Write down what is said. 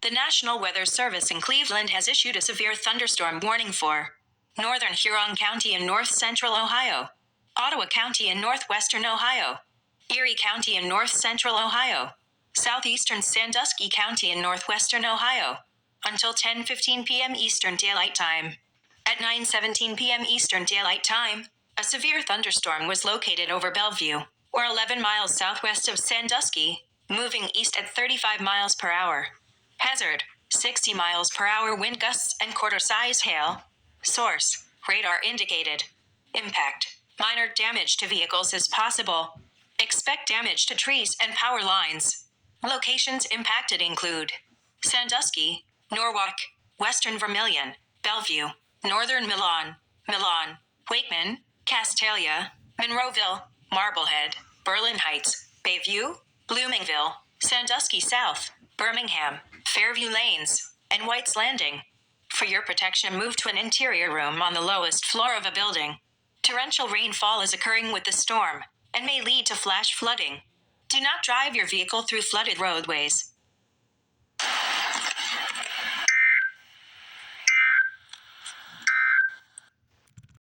The National Weather Service in Cleveland has issued a severe thunderstorm warning for northern Huron County in north-central Ohio, Ottawa County in northwestern Ohio, Erie County in north-central Ohio, southeastern Sandusky County in northwestern Ohio, until 10:15 p.m. Eastern Daylight Time. At 9:17 p.m. Eastern Daylight Time, a severe thunderstorm was located over Bellevue, or 11 miles southwest of Sandusky, moving east at 35 miles per hour. Hazard, 60 miles per hour wind gusts and quarter-size hail. Source, radar indicated. Impact, minor damage to vehicles is possible. Expect damage to trees and power lines. Locations impacted include Sandusky, Norwalk, Western Vermilion, Bellevue, Northern Milan, Wakeman, Castalia, Monroeville, Marblehead, Berlin Heights, Bayview, Bloomingville, Sandusky South, Birmingham, Fairview Lanes, and White's Landing. For your protection, move to an interior room on the lowest floor of a building. Torrential rainfall is occurring with the storm and may lead to flash flooding. Do not drive your vehicle through flooded roadways.